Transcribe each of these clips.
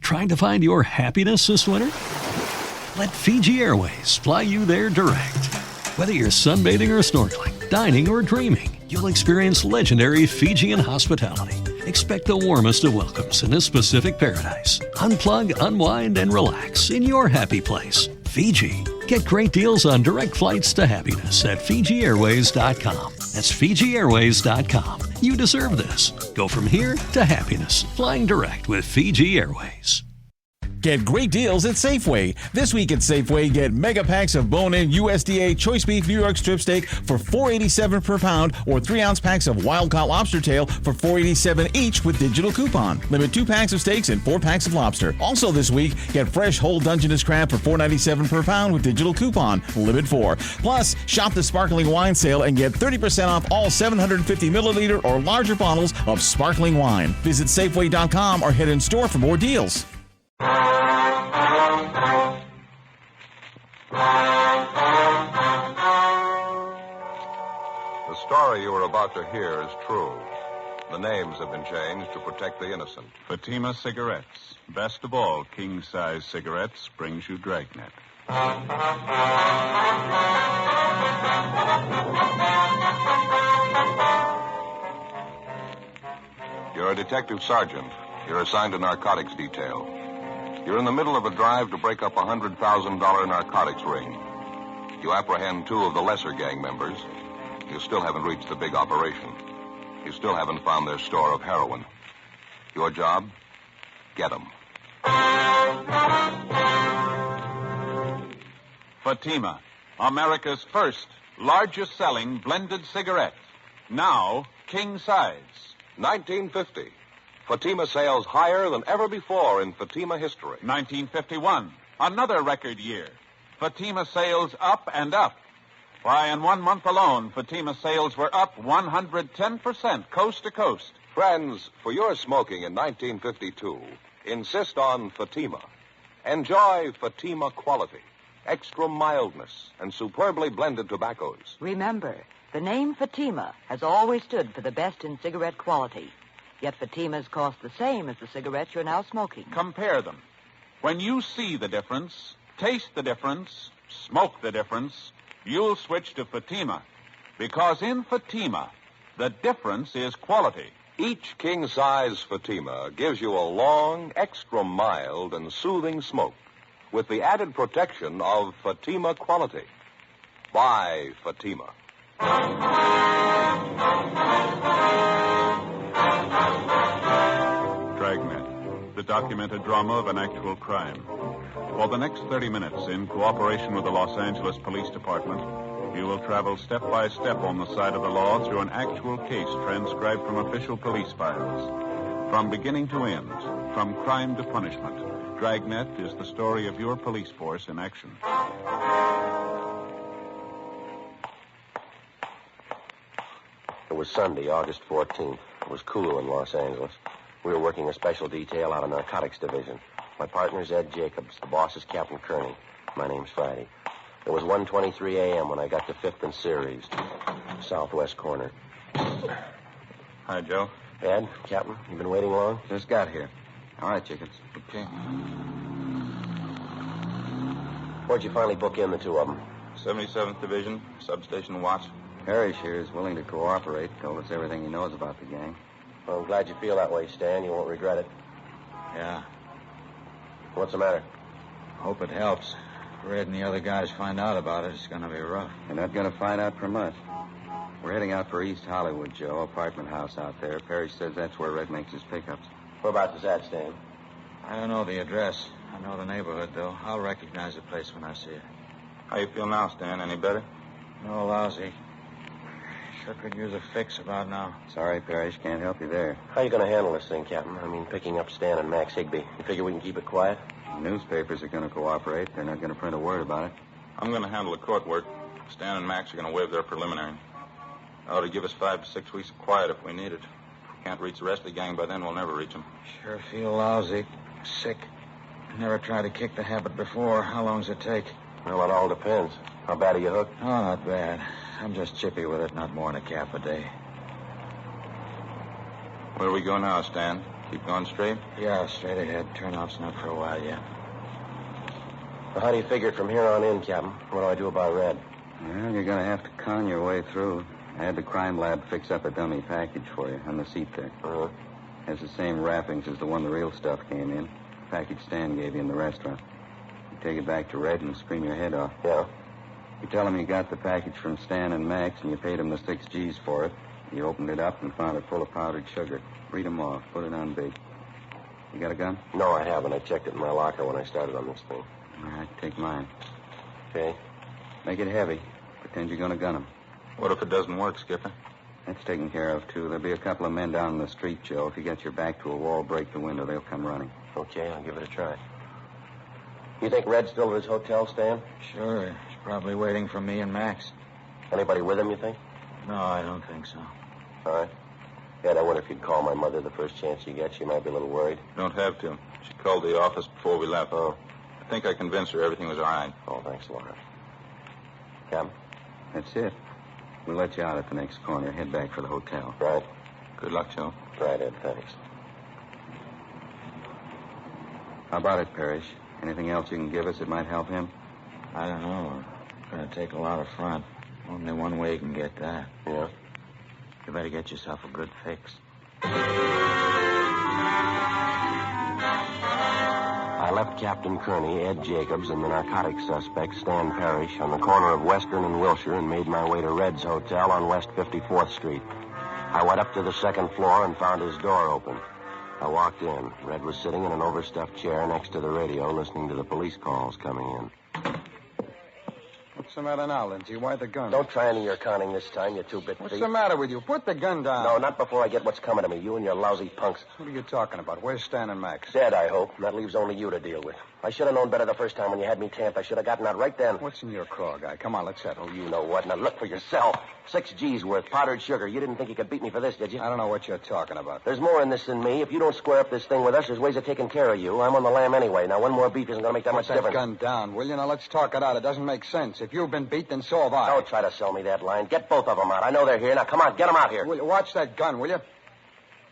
Trying to find your happiness this winter? Let Fiji Airways fly you there direct. Whether you're sunbathing or snorkeling, dining or dreaming, you'll experience legendary Fijian hospitality. Expect the warmest of welcomes in this Pacific paradise. Unplug, unwind, and relax in your happy place. Fiji. Get great deals on direct flights to happiness at FijiAirways.com. That's FijiAirways.com. You deserve this. Go from here to happiness. Flying direct with Fiji Airways. Get great deals at Safeway. This week at Safeway, get mega packs of bone-in USDA choice beef New York strip steak for $4.87 per pound, or 3-ounce packs of wild-caught lobster tail for $4.87 each with digital coupon. Limit 2 packs of steaks and 4 packs of lobster. Also this week, get fresh whole Dungeness crab for $4.97 per pound with digital coupon. Limit 4. Plus, shop the sparkling wine sale and get 30% off all 750 milliliter or larger bottles of sparkling wine. Visit Safeway.com or head in store for more deals. The story you are about to hear is true. The names have been changed to protect the innocent. Fatima Cigarettes. Best of all, king-size cigarettes brings you Dragnet. You're a detective sergeant. You're assigned to narcotics detail. You're in the middle of a drive to break up a $100,000 narcotics ring. You apprehend 2 of the lesser gang members. You still haven't reached the big operation. You still haven't found their store of heroin. Your job? Get them. Fatima, America's first, largest-selling blended cigarette. Now, king-size. 1950. Fatima sales higher than ever before in Fatima history. 1951, another record year. Fatima sales up and up. Why, in 1 month alone, Fatima sales were up 110% coast to coast. Friends, for your smoking in 1952, insist on Fatima. Enjoy Fatima quality, extra mildness, and superbly blended tobaccos. Remember, the name Fatima has always stood for the best in cigarette quality. Yet Fatimas cost the same as the cigarettes you're now smoking. Compare them. When you see the difference, taste the difference, smoke the difference, you'll switch to Fatima. Because in Fatima, the difference is quality. Each king-size Fatima gives you a long, extra mild, and soothing smoke with the added protection of Fatima quality. Buy Fatima. Dragnet, the documented drama of an actual crime. For the next 30 minutes, in cooperation with the Los Angeles Police Department, you will travel step by step on the side of the law through an actual case transcribed from official police files. From beginning to end, from crime to punishment, Dragnet is the story of your police force in action. It was Sunday, August 14th. It was cool in Los Angeles. We were working a special detail out of Narcotics Division. My partner's Ed Jacobs. The boss is Captain Kearney. My name's Friday. It was 1:23 a.m. when I got to 5th and Ceres, southwest corner. Hi, Joe. Ed, Captain, you been waiting long? Just got here. All right, Jacobs. Okay. Where'd you finally book in the 2 of them? 77th Division, substation watch. Parrish here is willing to cooperate. Told us everything he knows about the gang. Well, I'm glad you feel that way, Stan. You won't regret it. Yeah. What's the matter? Hope it helps. If Red and the other guys find out about it, it's going to be rough. They're not going to find out from us. We're heading out for East Hollywood, Joe. Apartment house out there. Parrish says that's where Red makes his pickups. Whereabouts is that, Stan? I don't know the address. I know the neighborhood, though. I'll recognize the place when I see it. How you feel now, Stan? Any better? No, lousy. Sure could use a fix about now. Sorry, Parrish. Can't help you there. How you going to handle this thing, Captain? I mean, picking up Stan and Max Higbee. You figure we can keep it quiet? The newspapers are going to cooperate. They're not going to print a word about it. I'm going to handle the court work. Stan and Max are going to waive their preliminary. Ought to give us 5 to 6 weeks of quiet if we need it. If we can't reach the rest of the gang by then, we'll never reach them. Sure feel lousy. Sick. Never tried to kick the habit before. How long's it take? Well, it all depends. How bad are you hooked? Oh, not bad. I'm just chippy with it, not more than a cap a day. Where do we go now, Stan? Keep going straight? Yeah, straight ahead. Turnout's not for a while yet. Well, how do you figure it from here on in, Captain? What do I do about Red? Well, you're going to have to con your way through. I had the crime lab fix up a dummy package for you on the seat there. Uh-huh. Has the same wrappings as the one the real stuff came in. Package Stan gave you in the restaurant. You take it back to Red and scream your head off. Yeah? You tell him you got the package from Stan and Max and you paid him the 6 G's for it. You opened it up and found it full of powdered sugar. Read 'em off. Put it on big. You got a gun? No, I haven't. I checked it in my locker when I started on this thing. All right, take mine. Okay. Make it heavy. Pretend you're going to gun him. What if it doesn't work, Skipper? That's taken care of, too. There'll be a couple of men down in the street, Joe. If you get your back to a wall, break the window. They'll come running. Okay, I'll give it a try. You think Red's still at his hotel, Stan? Sure. He's probably waiting for me and Max. Anybody with him, you think? No, I don't think so. All right. Ed, I wonder if you'd call my mother the first chance you get. She might be a little worried. Don't have to. She called the office before we left. Oh. I think I convinced her everything was all right. Oh, thanks a lot. Captain? That's it. We'll let you out at the next corner. Head back for the hotel. Right. Good luck, Joe. Right, Ed, thanks. How about it, Parrish? Anything else you can give us that might help him? I don't know. It's going to take a lot of front. Only one way you can get that. Yeah? You better get yourself a good fix. I left Captain Kearney, Ed Jacobs, and the narcotics suspect, Stan Parrish, on the corner of Western and Wilshire and made my way to Red's Hotel on West 54th Street. I went up to the second floor and found his door open. I walked in. Red was sitting in an overstuffed chair next to the radio, listening to the police calls coming in. What's the matter now, Lindsay? Why the gun? Don't try any of your conning this time, you two-bit What's thief. the matter with you? Put the gun down. No, not before I get what's coming to me. You and your lousy punks. What are you talking about? Where's Stan and Max? Dead, I hope. That leaves only you to deal with. I should have known better the first time when you had me tamped. I should have gotten out right then. What's in your craw, guy? Come on, let's settle. You know what. Now look for yourself. 6 G's worth. Powdered sugar. You didn't think you could beat me for this, did you? I don't know what you're talking about. There's more in this than me. If you don't square up this thing with us, there's ways of taking care of you. I'm on the lam anyway. Now, one more beef isn't going to make that much Put that difference. gun down, will you? Now, let's talk it out. It doesn't make sense. If you've been beat, then so have I. Don't try to sell me that line. Get both of them out. I know they're here. Now, come on. Get them out here. Will you watch that gun, will you?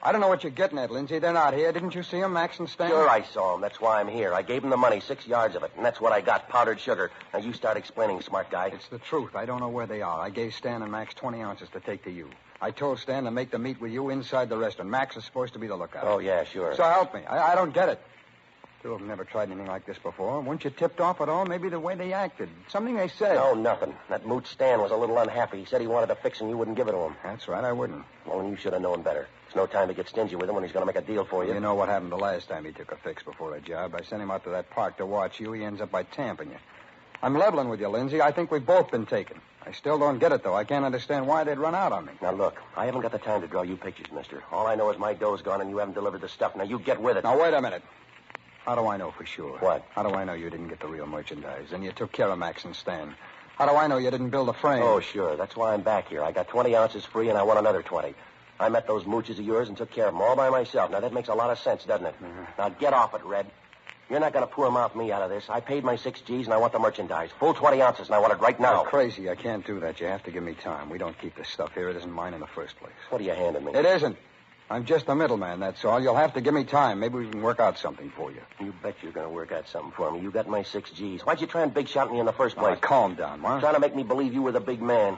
I don't know what you're getting at, Lindsay. They're not here. Didn't you see them, Max and Stan? Sure, I saw them. That's why I'm here. I gave them the money, 6 yards of it, and that's what I got, powdered sugar. Now, you start explaining, smart guy. It's the truth. I don't know where they are. I gave Stan and Max 20 ounces to take to you. I told Stan to make the meet with you inside the restaurant. Max is supposed to be the lookout. Oh, yeah, sure. So help me. I don't get it. Two of them never tried anything like this before. Weren't you tipped off at all? Maybe the way they acted. Something they said. No, nothing. That mooch Stan was a little unhappy. He said he wanted a fix and you wouldn't give it to him. That's right, I wouldn't. Well, then you should have known better. There's no time to get stingy with him when he's going to make a deal for you. You know what happened the last time he took a fix before a job. I sent him out to that park to watch you. He ends up by tamping you. I'm leveling with you, Lindsay. I think we've both been taken. I still don't get it, though. I can't understand why they'd run out on me. Now, look, I haven't got the time to draw you pictures, mister. All I know is my dough's gone and you haven't delivered the stuff. Now, you get with it. Now, wait a minute. How do I know for sure? What? How do I know you didn't get the real merchandise and you took care of Max and Stan? How do I know you didn't build a frame? Oh, sure. That's why I'm back here. I got 20 ounces free and I want another 20. I met those mooches of yours and took care of them all by myself. Now, that makes a lot of sense, doesn't it? Now, get off it, Red. You're not going to poor mouth me out of this. I paid my 6 G's and I want the merchandise. Full 20 ounces and I want it right now. You're crazy. I can't do that. You have to give me time. We don't keep this stuff here. It isn't mine in the first place. What are you handing me? It isn't. I'm just a middleman, that's all. You'll have to give me time. Maybe we can work out something for you. You bet you're going to work out something for me. You got my 6 G's. Why'd you try and big shot me in the first place? Calm down, Mark. Trying to make me believe you were the big man.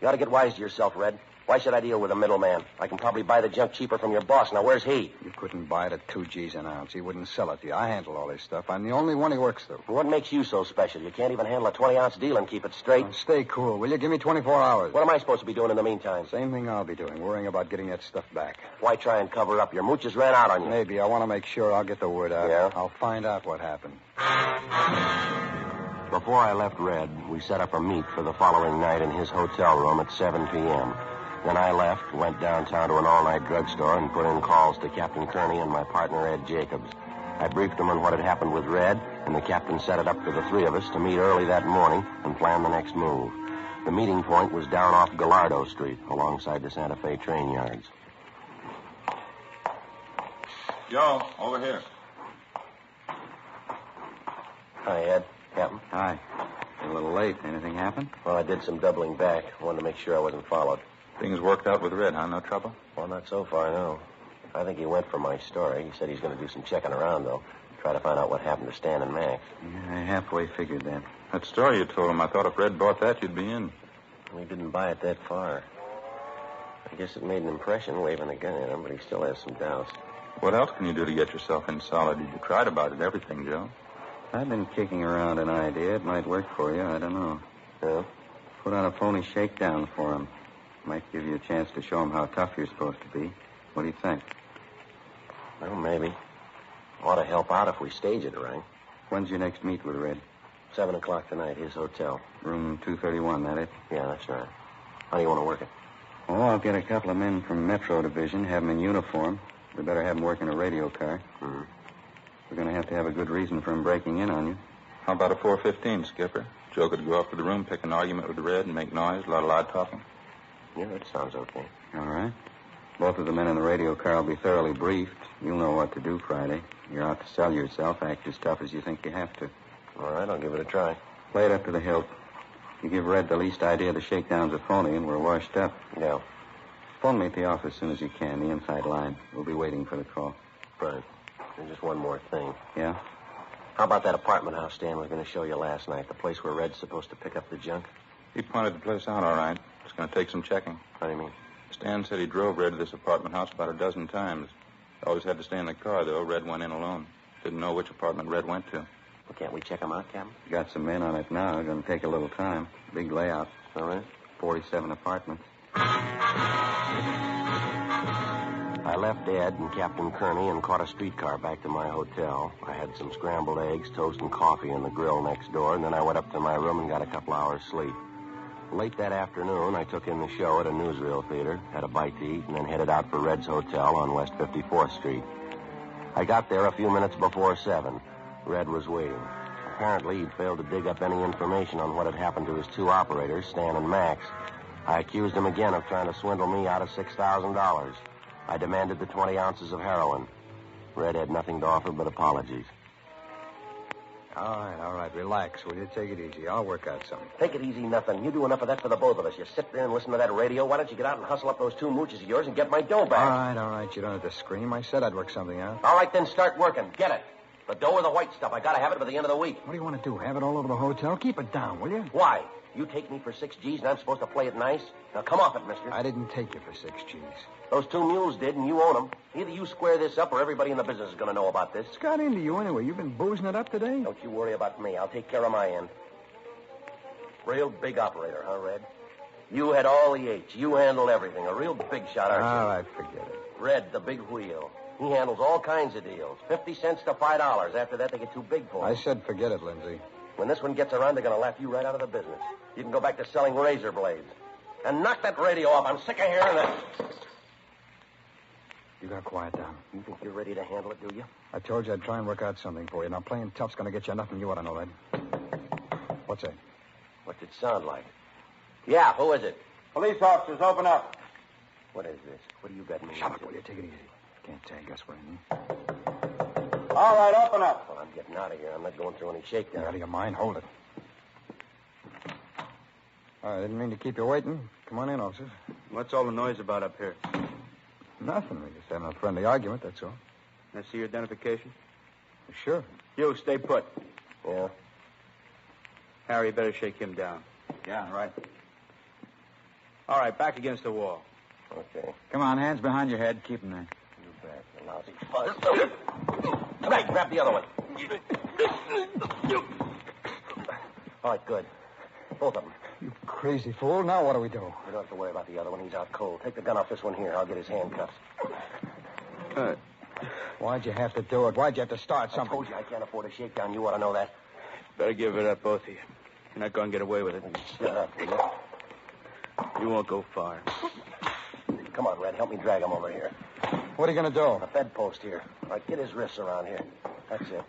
You ought to get wise to yourself, Red. Why should I deal with a middleman? I can probably buy the junk cheaper from your boss. Now, where's he? You couldn't buy it at 2 G's an ounce. He wouldn't sell it to you. I handle all this stuff. I'm the only one he works through. What makes you so special? You can't even handle a 20-ounce deal and keep it straight. Now, stay cool, will you? Give me 24 hours. What am I supposed to be doing in the meantime? Same thing I'll be doing, worrying about getting that stuff back. Why try and cover up? Your mooches ran out on you. Maybe. I want to make sure. I'll get the word out. Yeah? I'll find out what happened. Before I left Red, we set up a meet for the following night in his hotel room at 7 p.m. Then I left, went downtown to an all-night drugstore, and put in calls to Captain Kearney and my partner, Ed Jacobs. I briefed them on what had happened with Red, and the captain set it up for the three of us to meet early that morning and plan the next move. The meeting point was down off Gallardo Street, alongside the Santa Fe train yards. Joe, over here. Hi, Ed. Captain. Hi. You're a little late. Anything happen? Well, I did some doubling back. Wanted to make sure I wasn't followed. Things worked out with Red, huh? No trouble? Well, not so far, no. I think he went for my story. He said he's going to do some checking around, though. Try to find out what happened to Stan and Max. Yeah, I halfway figured that. That story you told him, I thought if Red bought that, you'd be in. We didn't buy it that far. I guess it made an impression waving a gun at him, but he still has some doubts. What else can you do to get yourself in solid? You tried about it, everything, Joe. I've been kicking around an idea. It might work for you. I don't know. Yeah? Put on a phony shakedown for him. Might give you a chance to show him how tough you're supposed to be. What do you think? Well, maybe. Ought to help out if we stage it right. When's your next meet with Red? 7 o'clock tonight, his hotel. Room 231, that it? Yeah, that's right. How do you want to work it? Oh, I'll get a couple of men from Metro Division, have them in uniform. We better have them working a radio car. Mm-hmm. We're going to have a good reason for him breaking in on you. How about a 4:15, Skipper? Joe could go up to the room, pick an argument with Red, and make noise, a lot of loud talking. Yeah, that sounds okay. All right. Both of the men in the radio car will be thoroughly briefed. You'll know what to do Friday. You're out to sell yourself. Act as tough as you think you have to. All right, I'll give it a try. Play it up to the hilt. You give Red the least idea the shakedown's a phony, and we're washed up. Yeah. Phone me at the office as soon as you can, the inside line. We'll be waiting for the call. Right. And just one more thing. Yeah? How about that apartment house Stan was going to show you last night? The place where Red's supposed to pick up the junk? He pointed the place out all right. It's going to take some checking. How do you mean? Stan said he drove Red to this apartment house about a dozen times. Always had to stay in the car, though. Red went in alone. Didn't know which apartment Red went to. Well, can't we check him out, Captain? Got some men on it now. Going to take a little time. Big layout. All right. 47 apartments. I left Ed and Captain Kearney and caught a streetcar back to my hotel. I had some scrambled eggs, toast, and coffee in the grill next door, and then I went up to my room and got a couple hours sleep. Late that afternoon, I took in the show at a newsreel theater, had a bite to eat, and then headed out for Red's Hotel on West 54th Street. I got there a few minutes before 7. Red was waiting. Apparently, he'd failed to dig up any information on what had happened to his two operators, Stan and Max. I accused him again of trying to swindle me out of $6,000. I demanded the 20 ounces of heroin. Red had nothing to offer but apologies. All right. Relax, will you? Take it easy. I'll work out something. Take it easy, nothing. You do enough of that for the both of us. You sit there and listen to that radio. Why don't you get out and hustle up those two mooches of yours and get my dough back? All right. You don't have to scream. I said I'd work something out. All right, then start working. Get it. The dough or the white stuff. I gotta have it by the end of the week. What do you want to do? Have it all over the hotel? Keep it down, will you? Why? You take me for 6 G's and I'm supposed to play it nice? Now come off it, mister. I didn't take you for 6 G's. Those two mules did, and you own them. Either you square this up or everybody in the business is going to know about this. What's got into you anyway? You've been boozing it up today? Don't you worry about me. I'll take care of my end. Real big operator, huh, Red? You had all the H. You handled everything. A real big shot, aren't you? All right, forget it. Red, the big wheel. He handles all kinds of deals. 50 cents to $5. After that, they get too big for him. I said forget it, Lindsay. When this one gets around, they're going to laugh you right out of the business. You can go back to selling razor blades. And knock that radio off. I'm sick of hearing that. You gotta quiet down. You think you're ready to handle it, do you? I told you I'd try and work out something for you. Now, playing tough's gonna get you nothing. You ought to know that. What's that? What's it sound like? Yeah, who is it? Police officers, open up. What is this? What do you got me? Shut up, will you? Take it easy. Can't tag us for anything. All right, open up. Well, I'm getting out of here. I'm not going through any shakedown. You're out of your mind. Hold it. I didn't mean to keep you waiting. Come on in, officers. What's all the noise about up here? Nothing. We're just having a friendly argument, that's all. Can I see your identification? Sure. You, stay put. Yeah? Harry, better shake him down. Yeah, right. All right, back against the wall. Okay. Come on, hands behind your head. Keep them there. You bet. The lousy fuzz. Come back, grab the other one. All right, good. Both of them. You crazy fool. Now what do we do? You don't have to worry about the other one. He's out cold. Take the gun off this one here. I'll get his handcuffs. Why'd you have to do it? Why'd you have to start something? I told you I can't afford a shakedown. You ought to know that. Better give it up, both of you. You're not going to get away with it. Shut up, will you? You won't go far. Come on, Red. Help me drag him over here. What are you going to do? A bedpost here. All right, get his wrists around here. That's it.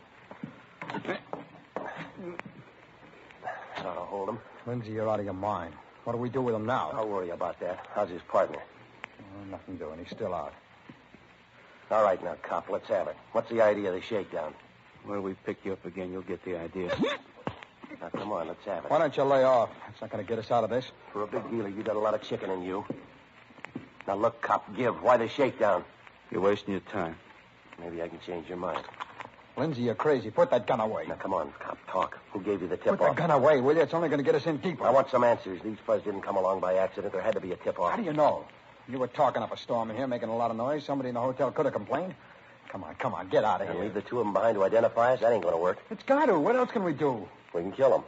That ought to hold him. Lindsay, you're out of your mind. What do we do with him now? I'll worry about that. How's his partner? Oh, nothing doing. He's still out. All right, now, cop, let's have it. What's the idea of the shakedown? When we pick you up again, you'll get the idea. Now, come on, let's have it. Why don't you lay off? It's not going to get us out of this. For a big dealer, you got a lot of chicken in you. Now, look, cop, give. Why the shakedown? You're wasting your time. Maybe I can change your mind. Lindsay, you're crazy. Put that gun away. Now, come on, cop, talk. Who gave you the Put tip-off? the gun away, will you? It's only going to get us in deeper. I want some answers. These fuzz didn't come along by accident. There had to be a tip-off. How do you know? You were talking up a storm in here, making a lot of noise. Somebody in the hotel could have complained. Come on, get out of And here. leave the two of them behind to identify us? That ain't going to work. It's got to. What else can we do? We can kill them.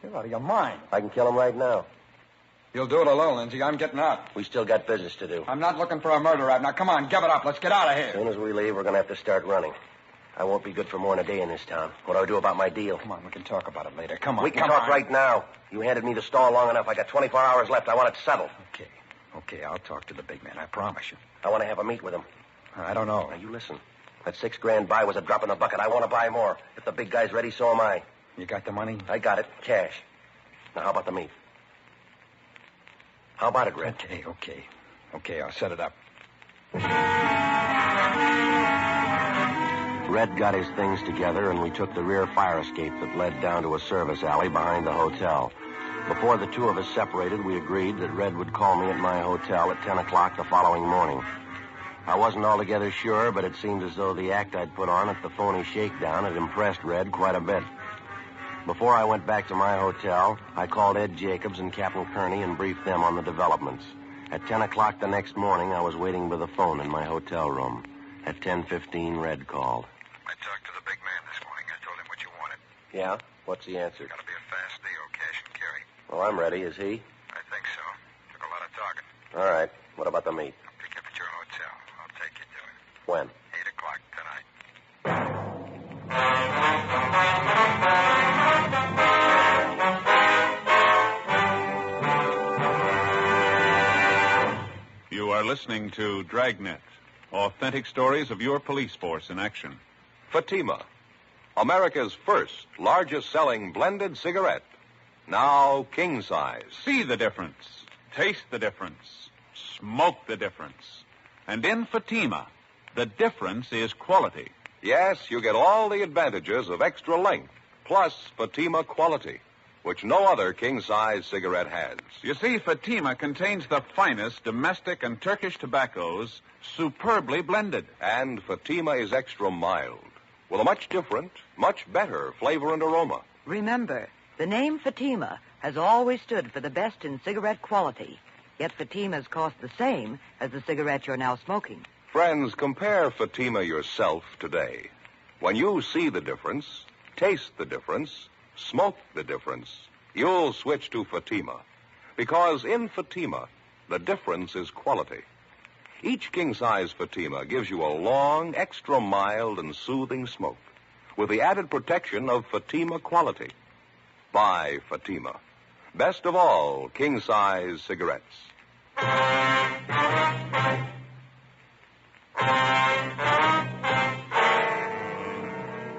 You're out of your mind. I can kill them right now. You'll do it alone, Lindsay. I'm getting out. We still got business to do. I'm not looking for a murder rap. Now, come on, give it up. Let's get out of As here. soon as we leave, we're going to have to start running. I won't be good for more than a day in this town. What do I do about my deal? Come on, we can talk about it later. Come on, We can talk right now. You handed me the stall long enough. I got 24 hours left. I want it settled. Okay, I'll talk to the big man. I promise you. I want to have a meet with him. I don't know. Now, you listen. That $6,000 buy was a drop in the bucket. I want to buy more. If the big guy's ready, so am I. You got the money? I got it. Cash. Now, how about the meet? How about it, Red? Okay, I'll set it up. Red got his things together, and we took the rear fire escape that led down to a service alley behind the hotel. Before the two of us separated, we agreed that Red would call me at my hotel at 10 o'clock the following morning. I wasn't altogether sure, but it seemed as though the act I'd put on at the phony shakedown had impressed Red quite a bit. Before I went back to my hotel, I called Ed Jacobs and Captain Kearney and briefed them on the developments. At 10 o'clock the next morning, I was waiting by the phone in my hotel room. At 10:15, Red called. I talked to the big man this morning. I told him what you wanted. Yeah? What's the answer? Gotta be a fast deal, cash and carry. Well, I'm ready. Is he? I think so. Took a lot of talking. All right. What about the meet? I'll pick you up at your hotel. I'll take you to it. When? 8 o'clock tonight. You are listening to Dragnet, authentic stories of your police force in action. Fatima, America's first largest-selling blended cigarette. Now king size. See the difference, taste the difference, smoke the difference. And in Fatima, the difference is quality. Yes, you get all the advantages of extra length, plus Fatima quality, which no other king-size cigarette has. You see, Fatima contains the finest domestic and Turkish tobaccos, superbly blended. And Fatima is extra mild, with a much different, much better flavor and aroma. Remember, the name Fatima has always stood for the best in cigarette quality, yet Fatimas cost the same as the cigarette you're now smoking. Friends, compare Fatima yourself today. When you see the difference, taste the difference, smoke the difference, you'll switch to Fatima. Because in Fatima, the difference is quality. Each king-size Fatima gives you a long, extra mild and soothing smoke with the added protection of Fatima quality. Buy Fatima. Best of all king-size cigarettes.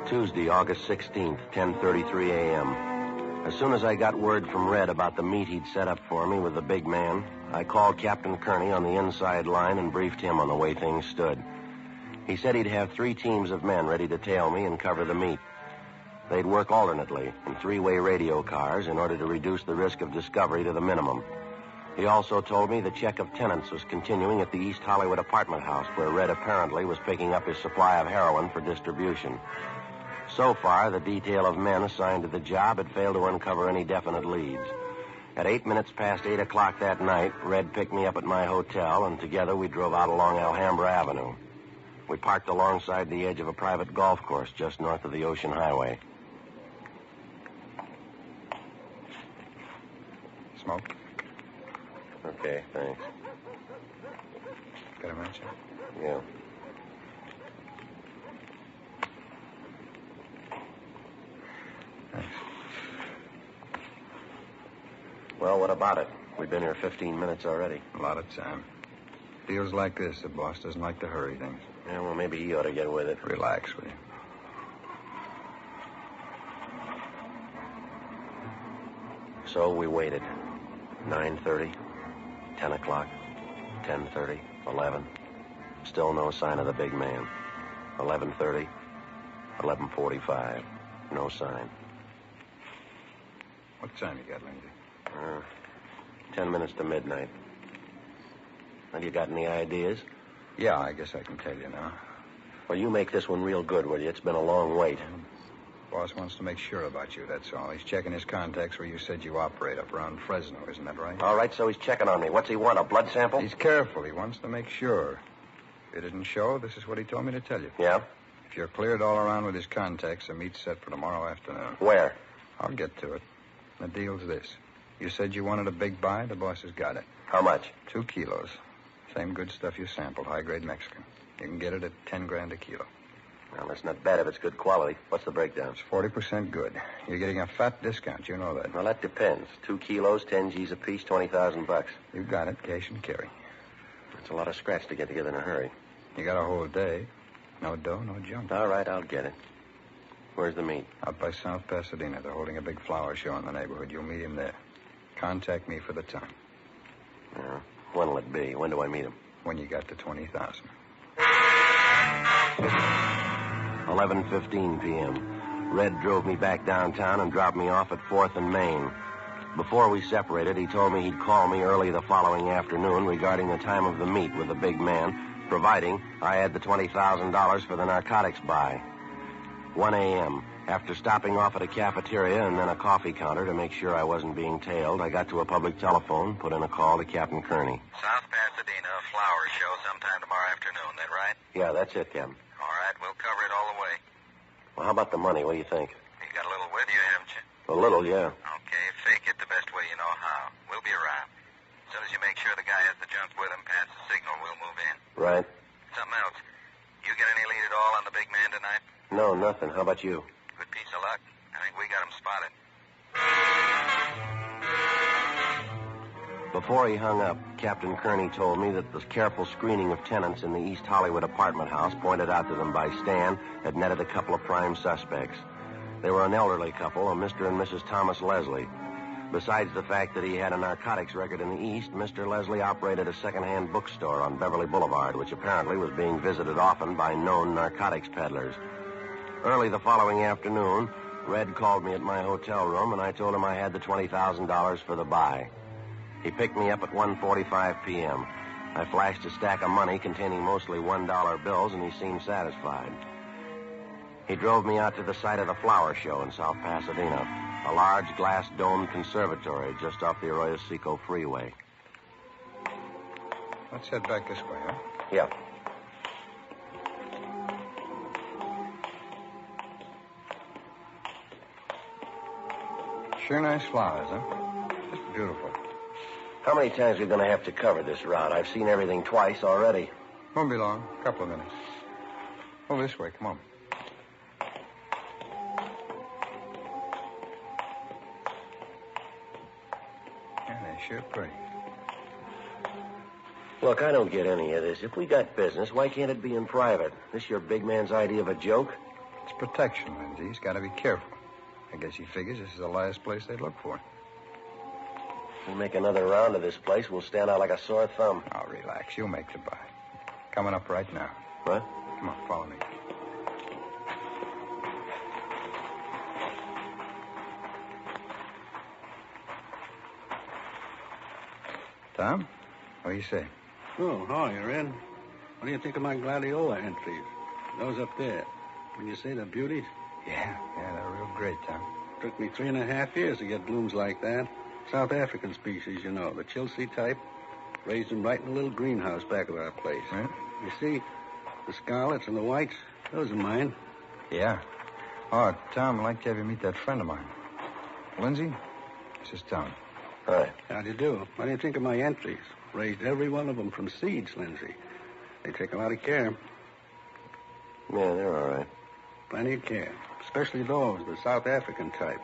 Tuesday, August 16th, 10:33 a.m. As soon as I got word from Red about the meet he'd set up for me with the big man, I called Captain Kearney on the inside line and briefed him on the way things stood. He said he'd have 3 teams of men ready to tail me and cover the meet. They'd work alternately in 3-way radio cars in order to reduce the risk of discovery to the minimum. He also told me the check of tenants was continuing at the East Hollywood apartment house, where Red apparently was picking up his supply of heroin for distribution. So far, the detail of men assigned to the job had failed to uncover any definite leads. At 8 minutes past 8 o'clock that night, Red picked me up at my hotel, and together we drove out along Alhambra Avenue. We parked alongside the edge of a private golf course just north of the Ocean Highway. Smoke? Okay, thanks. Got a match? Yeah. Thanks. Well, what about it? We've been here 15 minutes already. A lot of time. Deals like this, the boss doesn't like to hurry things. Yeah, well, maybe he ought to get with it. Relax, will you? So we waited. 9:30, 10 o'clock, 10:30, 11. Still no sign of the big man. 11:30, 11:45. No sign. What time you got, Lindsay? 10 minutes to midnight. Have you got any ideas? Yeah, I guess I can tell you now. Well, you make this one real good, will you? It's been a long wait. Boss wants to make sure about you, that's all. He's checking his contacts where you said you operate, up around Fresno, isn't that right? All right, so he's checking on me. What's he want, a blood sample? He's careful. He wants to make sure. If it didn't show, this is what he told me to tell you. Yeah? If you're cleared all around with his contacts, the meet's set for tomorrow afternoon. Where? I'll get to it. The deal's this. You said you wanted a big buy. The boss has got it. How much? 2 kilos. Same good stuff you sampled, high-grade Mexican. You can get it at 10 grand a kilo. Well, that's not bad if it's good quality. What's the breakdown? It's 40% good. You're getting a fat discount. You know that. Well, that depends. 2 kilos, 10 G's apiece, $20,000. You got it. Cash and carry. That's a lot of scratch to get together in a hurry. You got a whole day. No dough, no junk. All right, I'll get it. Where's the meet? Out by South Pasadena. They're holding a big flower show in the neighborhood. You'll meet him there. Contact me for the time. Yeah. When'll it be? When do I meet him? When you got to 20,000. 11:15 p.m. Red drove me back downtown and dropped me off at 4th and Main. Before we separated, he told me he'd call me early the following afternoon regarding the time of the meet with the big man, providing I had the $20,000 for the narcotics buy. 1 a.m. After stopping off at a cafeteria and then a coffee counter to make sure I wasn't being tailed, I got to a public telephone, put in a call to Captain Kearney. South Pasadena, flower show sometime tomorrow afternoon, that right? Yeah, that's it, Captain. All right, we'll cover it all the way. Well, how about the money? What do you think? You got a little with you, haven't you? A little, yeah. Okay, fake it the best way you know how. We'll be around. As soon as you make sure the guy has the junk with him, pass the signal, we'll move in. Right. Something else. You get any lead at all on the big man tonight? No, nothing. How about you? Good piece of luck. I think we got him spotted. Before he hung up, Captain Kearney told me that the careful screening of tenants in the East Hollywood apartment house pointed out to them by Stan had netted a couple of prime suspects. They were an elderly couple, a Mr. and Mrs. Thomas Leslie. Besides the fact that he had a narcotics record in the East, Mr. Leslie operated a second-hand bookstore on Beverly Boulevard, which apparently was being visited often by known narcotics peddlers. Early the following afternoon, Red called me at my hotel room, and I told him I had the $20,000 for the buy. He picked me up at 1:45 p.m. I flashed a stack of money containing mostly $1 bills, and he seemed satisfied. He drove me out to the site of the flower show in South Pasadena, a large glass-domed conservatory just off the Arroyo Seco freeway. Let's head back this way, huh? Yeah. Sure nice flowers, huh? Just beautiful. How many times are we going to have to cover this route? I've seen everything twice already. Won't be long. A couple of minutes. Oh, this way. Come on. Yeah, they're sure pretty. Look, I don't get any of this. If we got business, why can't it be in private? This your big man's idea of a joke? It's protection, Lindsay. He's got to be careful. I guess he figures this is the last place they'd look for. If we make another round of this place, we'll stand out like a sore thumb. Now, relax. You'll make the buy. Coming up right now. What? Come on, follow me. Tom, what do you say? Oh, hi, Red. What do you think of my gladiola entries? Those up there. When you say they're beauties? Yeah, they're real great, Tom. Took me 3.5 years to get blooms like that. South African species, you know, the Chelsea type. Raised them right in a little greenhouse back of our place. Right. You see, the scarlets and the whites, those are mine. Yeah. Oh, Tom, I'd like to have you meet that friend of mine. Lindsay, this is Tom. Hi. How do you do? What do you think of my entries? Raised every one of them from seeds, Lindsay. They take a lot of care. Yeah, they're all right. Plenty of care. Especially those, the South African type.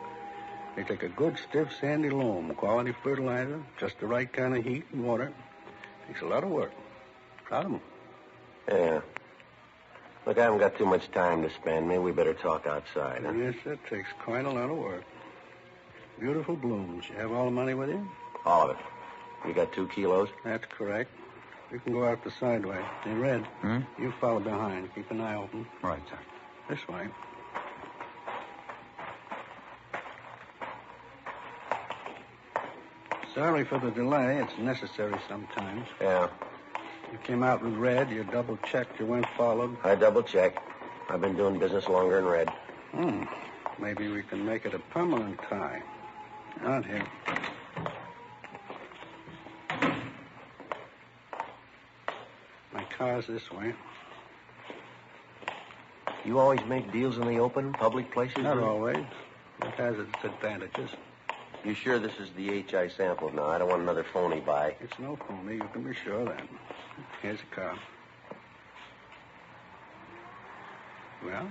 They take a good, stiff, sandy loam, quality fertilizer, just the right kind of heat and water. Takes a lot of work. Proud of them. Yeah. Look, I haven't got too much time to spend. Maybe we better talk outside, huh? Yes, that takes quite a lot of work. Beautiful blooms. You have all the money with you? All of it. You got 2 kilos? That's correct. You can go out the side way. Hey, Red, you follow behind. Keep an eye open. Right, Tom. This way. Sorry for the delay. It's necessary sometimes. Yeah. You came out with Red. You double-checked. You weren't followed. I double-checked. I've been doing business longer than Red. Maybe we can make it a permanent tie. Out here. My car's this way. You always make deals in the open, public places? Not always. It has its advantages. You sure this is the H I sampled now? I don't want another phony buy. It's no phony. You can be sure of that. Here's a car. Well,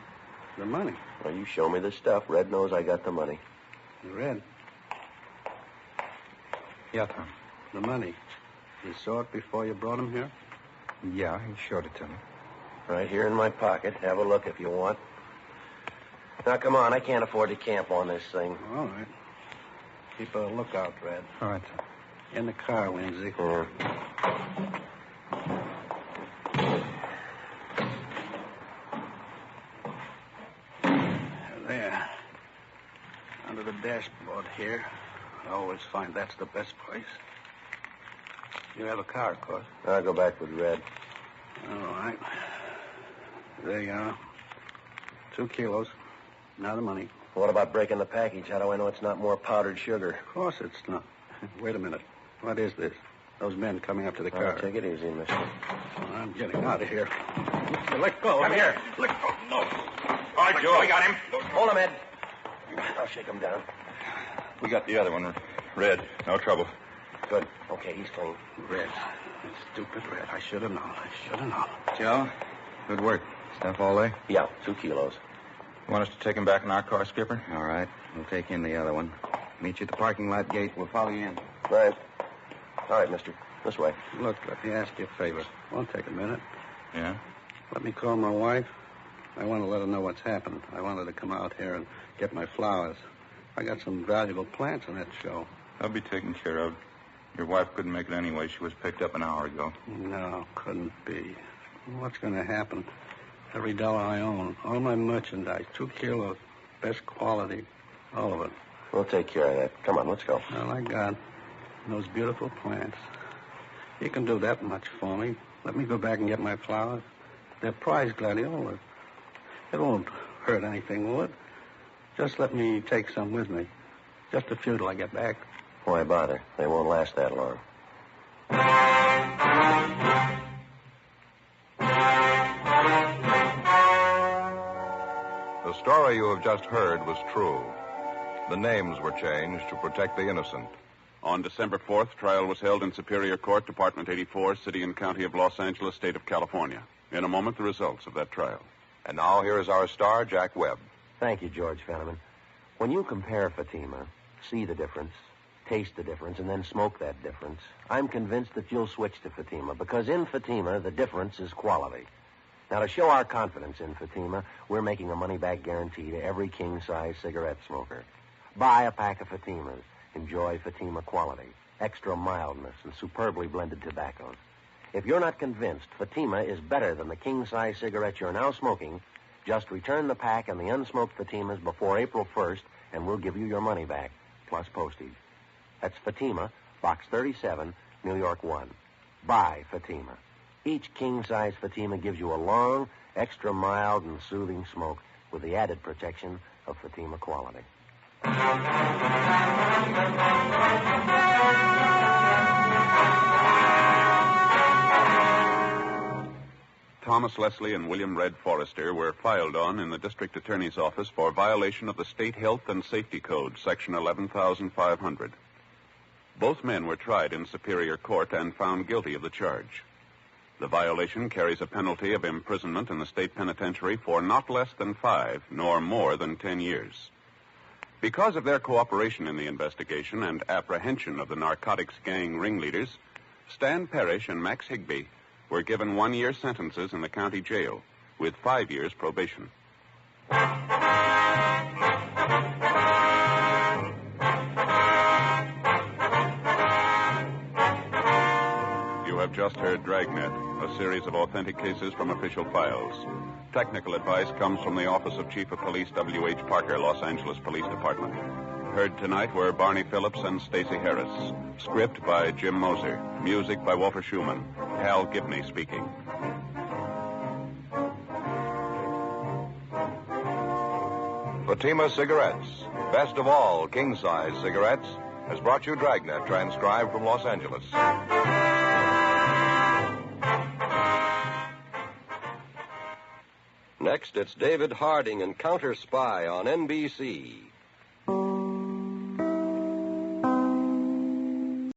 the money. Well, you show me the stuff. Red knows I got the money. Red. Yeah, Tom. The money. You saw it before you brought him here? Yeah, he showed it to me. Right here in my pocket. Have a look if you want. Now, come on. I can't afford to camp on this thing. All right. Keep a lookout, Red. All right, Tom. In the car, Lindsay. There. Under the dashboard here. I always find that's the best place. You have a car, of course. I'll go back with Red. All right. There you are. 2 kilos. Now the money. What about breaking the package? How do I know it's not more powdered sugar? Of course it's not. Wait a minute. What is this? Those men coming up to the car. Take it easy, mister. I'm getting out of here. Let go. Come here. Let go. No. All right, Joe, I got him. Hold him, Ed. I'll shake him down. We got the other one. Red. No trouble. Good. Okay, he's clean. Red. Stupid Red. I should have known. Joe, good work. Stuff all there? Yeah, 2 kilos. You want us to take him back in our car, Skipper? All right. We'll take in the other one. Meet you at the parking lot gate. We'll follow you in. Right. All right, mister. This way. Look, let me ask you a favor. Won't take a minute. Yeah? Let me call my wife. I want to let her know what's happened. I wanted to come out here and get my flowers. I got some valuable plants in that show. They'll be taken care of. Your wife couldn't make it anyway. She was picked up an hour ago. No, couldn't be. What's going to happen? Every dollar I own, all my merchandise, 2 kilos, best quality, all of it. We'll take care of that. Come on, let's go. Well, I got those beautiful plants. You can do that much for me. Let me go back and get my flowers. They're prize gladiolas. It won't hurt anything, will it? Just let me take some with me. Just a few till I get back. Why bother? They won't last that long. The story you have just heard was true. The names were changed to protect the innocent. On December 4th, trial was held in Superior Court, Department 84, City and County of Los Angeles, State of California. In a moment, the results of that trial. And now here is our star, Jack Webb. Thank you, George Fenneman. When you compare Fatima, see the difference, taste the difference, and then smoke that difference, I'm convinced that you'll switch to Fatima, because in Fatima, the difference is quality. Now, to show our confidence in Fatima, we're making a money-back guarantee to every king-size cigarette smoker. Buy a pack of Fatimas. Enjoy Fatima quality, extra mildness, and superbly blended tobaccos. If you're not convinced Fatima is better than the king-size cigarette you're now smoking, just return the pack and the unsmoked Fatimas before April 1st, and we'll give you your money back, plus postage. That's Fatima, Box 37, New York 1. Buy Fatima. Each king-size Fatima gives you a long, extra mild, and soothing smoke with the added protection of Fatima quality. Thomas Leslie and William Red Forrester were filed on in the district attorney's office for violation of the State Health and Safety Code, Section 11,500. Both men were tried in Superior Court and found guilty of the charge. The violation carries a penalty of imprisonment in the state penitentiary for not less than 5 nor more than 10 years. Because of their cooperation in the investigation and apprehension of the narcotics gang ringleaders, Stan Parrish and Max Higbee were given 1-year sentences in the county jail with 5 years probation. You have just heard Dragnet, a series of authentic cases from official files. Technical advice comes from the Office of Chief of Police W.H. Parker, Los Angeles Police Department. Heard tonight were Barney Phillips and Stacey Harris. Script by Jim Moser. Music by Walter Schumann. Hal Gibney speaking. Fatima Cigarettes, best of all king-size cigarettes, has brought you Dragnet, transcribed from Los Angeles. Next, it's David Harding and Counter Spy on NBC.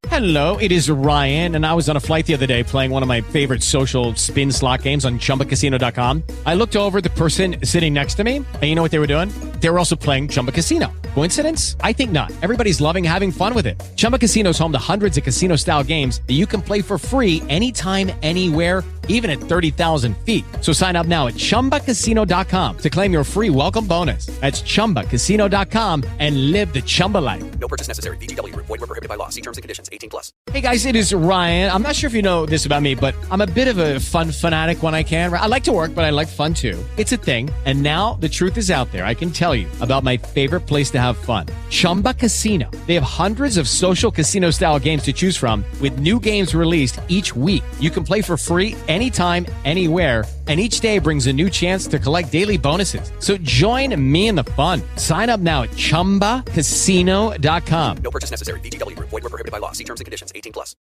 Hello, it is Ryan, and I was on a flight the other day playing one of my favorite social spin slot games on ChumbaCasino.com. I looked over at the person sitting next to me, and you know what they were doing? They were also playing Chumba Casino. Coincidence? I think not. Everybody's loving having fun with it. Chumba Casino is home to hundreds of casino-style games that you can play for free anytime, anywhere, even at 30,000 feet. So sign up now at ChumbaCasino.com to claim your free welcome bonus. That's ChumbaCasino.com and live the Chumba life. No purchase necessary. VGW. Void where prohibited by law. See terms and conditions. 18+. Hey guys, it is Ryan. I'm not sure if you know this about me, but I'm a bit of a fun fanatic when I can. I like to work, but I like fun too. It's a thing. And now the truth is out there. I can tell you about my favorite place to have fun. Chumba Casino. They have hundreds of social casino style games to choose from with new games released each week. You can play for free anytime, anywhere, and each day brings a new chance to collect daily bonuses. So join me in the fun. Sign up now at ChumbaCasino.com. No purchase necessary. VGW. Void where prohibited by law. See terms and conditions. 18+.